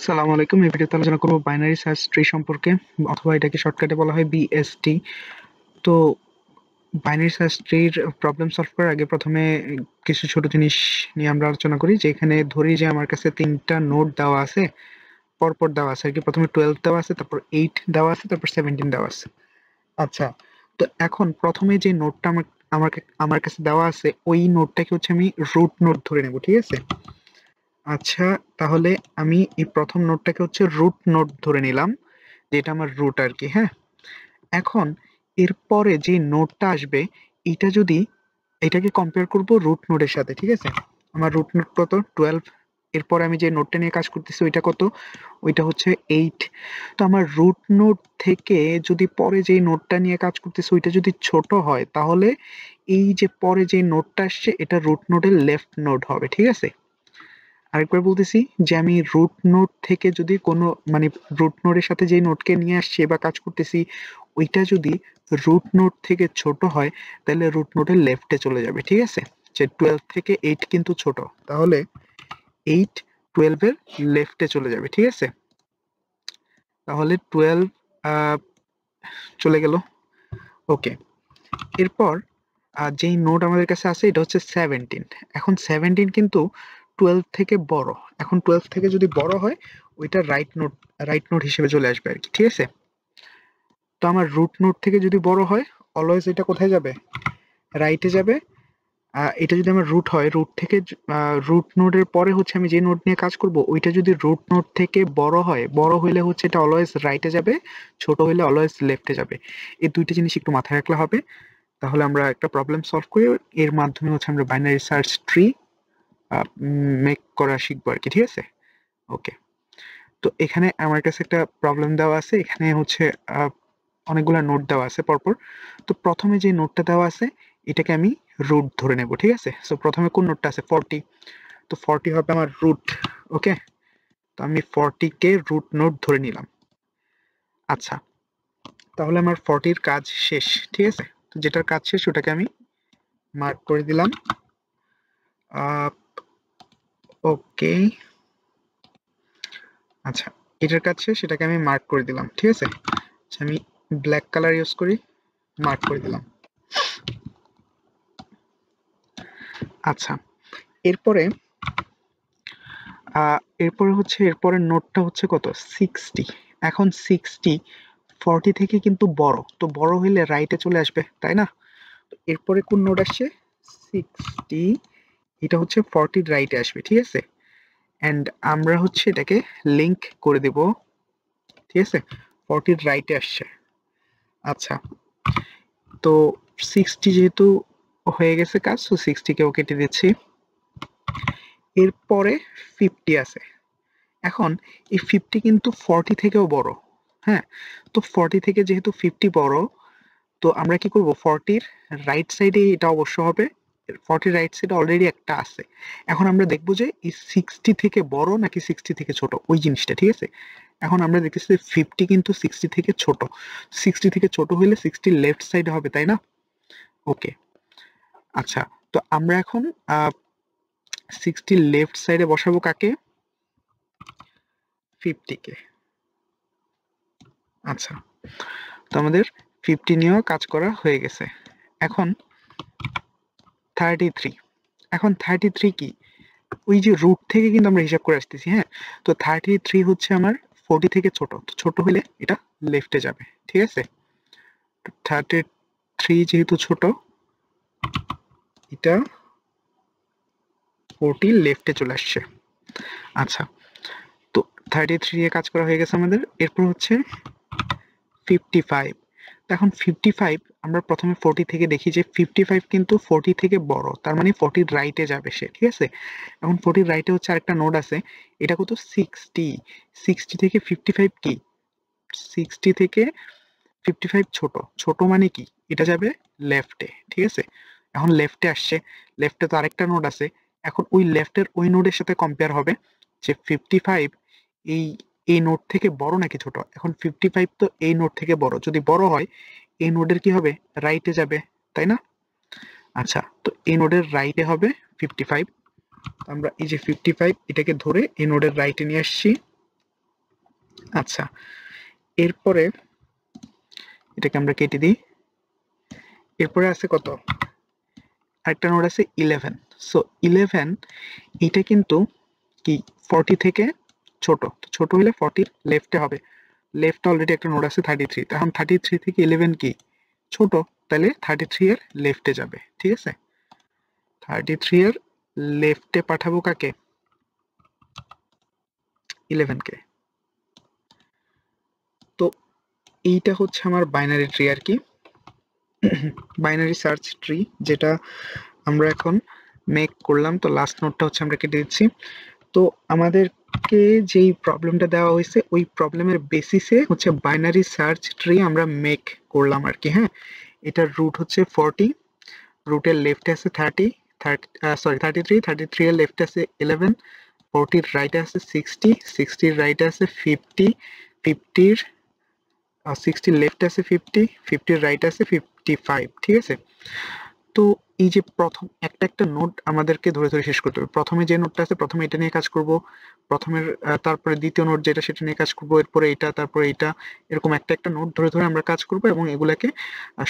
আসসালামু আলাইকুম। এই ভিডিওতে আলোচনা করব বাইনারি সার্চ ট্রি সম্পর্কে, অথবা এটাকে শর্টকাটে বলা হয় বিএসটি। তো বাইনারি সার্চ ট্রির প্রবলেম সলভ করার আগে প্রথমে কিছু ছোট জিনিস নিয়ে আমরা আলোচনা করি। যে এখানে ধরি যে আমার কাছে 3টা নোড দেওয়া আছে, পরপর দেওয়া আছে আর কি। প্রথমে 12 দেওয়া আছে, তারপর 8 দেওয়া আছে, তারপর 17 দেওয়া আছে। আচ্ছা, তো এখন প্রথমে যে নোডটা আমার কাছে দেওয়া আছে, ওই নোডটাকে হচ্ছে আমি রুট নোড ধরে নেব, ঠিক আছে? আচ্ছা, তাহলে আমি এই প্রথম নোডটাকে হচ্ছে রুট নোড ধরে নিলাম, যেটা আমার রুট আর কি। হ্যাঁ, এখন এরপরে যে নোডটা আসবে, এটাকে কম্পেয়ার করব রুট নোডের সাথে, ঠিক আছে? আমার রুট নোড কত? 12। এরপর আমি যে নোডটা নিয়ে কাজ করতেছি ওইটা কত? ওইটা হচ্ছে 8। তো আমার রুট নোড থেকে যদি পরে যেই নোডটা নিয়ে কাজ করতেছি ওইটা যদি ছোট হয়, তাহলে এই যে পরে যে নোডটা আসছে এটা রুট নোডের লেফট নোড হবে, ঠিক আছে? আরেকবার বলতেছি যে আমি রুট নোড থেকে যদি কোনো রুট নোডের সাথে যেই নোডকে নিয়ে আসছি বা কাজ করতেছি ওইটা যদি রুট নোড থেকে ছোট হয়, তাহলে রুট নোডের লেফটে চলে যাবে, ঠিক আছে? যে 12 থেকে 8 কিন্তু ছোট, তাহলে 8 12 এর লেফটে চলে যাবে, ঠিক আছে? তাহলে 12 চলে গেল। ওকে, এরপর যেই নোড আমাদের কাছে আছে এটা হচ্ছে 17। এখন 17 কিন্তু 12 থেকে বড়। এখন 12 থেকে যদি বড় হয় ওইটা রাইট নোড হিসেবে চলে আসবে আর কি, ঠিক আছে? তো আমার রুট নোড থেকে যদি বড় হয়, অলওয়েজ এটা কোথায় যাবে? রাইটে যাবে। এটা যদি আমার রুট হয়, রুট থেকে রুট নোডের পরে হচ্ছে আমি যে নোড নিয়ে কাজ করব ওইটা যদি রুট নোড থেকে বড় হয়, বড় হইলে হচ্ছে এটা অলওয়েজ রাইটে যাবে, ছোট হইলে অলওয়েজ লেফটে যাবে। এই দুইটা জিনিস একটু মাথায় রাখলে হবে। তাহলে আমরা একটা প্রবলেম সলভ করি, এর মাধ্যমে হচ্ছে আমরা বাইনারি সার্চ ট্রি মেক করা শিখবো আর কি, ঠিক আছে? ওকে, তো এখানে আমার কাছে একটা প্রবলেম দেওয়া আছে। এখানে হচ্ছে অনেকগুলা নোট দেওয়া আছে পরপর। তো প্রথমে যে নোটটা দেওয়া আছে এটাকে আমি রুট ধরে নেব, ঠিক আছে? সো প্রথমে কোন নোটটা আছে? 40। তো 40 হবে আমার রুট। ওকে, তো আমি 40 কে রুট নোট ধরে নিলাম। আচ্ছা, তাহলে আমার 40 কাজ শেষ, ঠিক আছে? তো যেটার কাজ শেষ ওটাকে আমি মার্ক করে দিলাম। ওকে, আচ্ছা, এটার কাজ শেষ, সেটাকে আমি মার্ক করে দিলাম, ঠিক আছে? আচ্ছা, আমি ব্ল্যাক কালার ইউজ করি, মার্ক করে দিলাম। আচ্ছা, এরপরে হচ্ছে এরপরের নোটটা হচ্ছে কত? 60। এখন 60 40 থেকে কিন্তু বড়, তো বড় হইলে রাইটে চলে আসবে, তাই না? তো এরপরে কোন নোট আসছে? 60। এটা হচ্ছে 40 রাইটে আসবে, ঠিক আছে? এন্ড আমরা হচ্ছে এটাকে লিংক করে দেব, ঠিক আছে? 40 রাইটে আসছে। আচ্ছা, তো 60 যেহেতু হয়ে গেছে কাজ, তো 60 কেও কেটে দিচ্ছি। এরপরে 50 আছে। এখন এই 50 কিন্তু 40 থেকেও বড়। হ্যাঁ, তো 40 থেকে যেহেতু 50 বড়, তো আমরা কি করব? 40 রাইট সাইডে এটা অবশ্য হবে। 40 রাইট সাইডে অলরেডি একটা আছে। এখন আমরা দেখব যে এই 60 থেকে বড় নাকি 60 থেকে ছোট, ওই জিনিসটা, ঠিক আছে? এখন আমরা দেখতেছি যে 50 কিন্তু 60 থেকে ছোট। 60 থেকে ছোট হইলে 60 লেফট সাইডে হবে, তাই না? ওকে, আচ্ছা, তো আমরা এখন 60 লেফট সাইডে বসাবো কাকে? 50 কে। আচ্ছা, তো আমাদের 50 নিয়েও কাজ করা হয়ে গেছে। এখন 33। এখন 33 কি? ওই যে রুট থেকে কিন্তু আমরা হিসাব করে আসতেছি। হ্যাঁ, তো 33 হচ্ছে আমার 40 থেকে ছোট, তো ছোট হলে এটা লেফটে যাবে, ঠিক আছে? 33 যেহেতু ছোট, এটা 40 লেফটে চলে আসছে। আচ্ছা, তো 33 এ কাজ করা হয়ে গেছে আমাদের। এরপর হচ্ছে 55। এখন 55 আমরা প্রথমে 40 থেকে দেখি যে 55 কিন্তু 40 থেকে বড়, তার মানে 40 রাইটে যাবে সে, ঠিক আছে? এখন 40 রাইটে হচ্ছে আরেকটা নোড আছে, এটা কত? 60। 60 থেকে 55 কি? 60 থেকে 55 ছোট। ছোট মানে কি? এটা যাবে লেফটে, ঠিক আছে? এখন লেফটে আসছে, লেফটে তো আরেকটা নোড আছে। এখন ওই লেফটের ওই নোডের সাথে কম্পেয়ার হবে যে 55 এই এই নোড থেকে বড় নাকি ছোট। এখন 55 তো এই নোড থেকে বড়, যদি বড় হয় এই নোডের কি হবে? রাইটে যাবে, তাই না? আচ্ছা, তো এই নোডের রাইটে হবে 55। আমরা এই যে 55 এটাকে ধরে এই নোডের রাইটে নিয়ে আসছি। আচ্ছা, এরপরে এটাকে আমরা কেটে দিই। এরপরে আছে কত, আরেকটা নোড আছে 11। সো 11 এটা কিন্তু কি 40 থেকে ছোট, ছোট হলে 40 লেফটে হবে। লেফটে অলরেডি একটা নোড আছে 33, এখন 33 থেকে 11 কি ছোট, তাহলে 33 এর লেফটে যাবে। ঠিক আছে, 33 এর লেফটে পাঠাবো কাকে, 11 কে। তো এইটা হচ্ছে আমার বাইনারি ট্রি আর কি, বাইনারি সার্চ ট্রি, যেটা আমরা এখন মেক করলাম। তো লাস্ট নোটটা হচ্ছে আমরা কেটে দিচ্ছি। তো আমাদেরকে যেই প্রবলেমটা দেওয়া হয়েছে ওই প্রবলেমের বেসিসে হচ্ছে বাইনারি সার্চ ট্রি আমরা মেক করলাম আর কি। হ্যাঁ, এটার রুট হচ্ছে 40, রুটের লেফটে আছে 30, 33, 33 এর লেফটে আছে 11, 40 এর রাইটে আছে 60, 60 এর রাইটে আছে 50, 50 এর 60 লেফট আছে 50, 50 এর রাইট আছে 55। ঠিক আছে, তো এই যে প্রথম একটা একটা নোট আমাদেরকে ধরে ধরে শেষ করতে হবে। প্রথমে যে নোটটা আছে প্রথমে এটা নিয়ে কাজ করব, প্রথমের তারপরে দ্বিতীয় নোট যেটা সেটা নিয়ে কাজ করব, এরপরে এটা, তারপরে এটা, এরকম একটা একটা নোট ধরে ধরে আমরা কাজ করব এবং এগুলাকে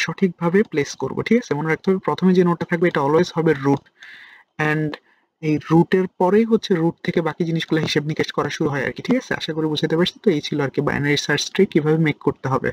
সঠিকভাবে প্লেস করব। ঠিক আছে, মনে রাখতে হবে প্রথমে যে নোটটা থাকবে এটা অলওয়েজ হবে রুট, অ্যান্ড এই রুটের পরেই হচ্ছে রুট থেকে বাকি জিনিসগুলো হিসেব নিকেশ করা শুরু হয় আর কি। ঠিক আছে, আশা করি বুঝতে পারছি। তো এই ছিল আর কি বাইনারি সার্চ ট্রি কিভাবে মেক করতে হবে।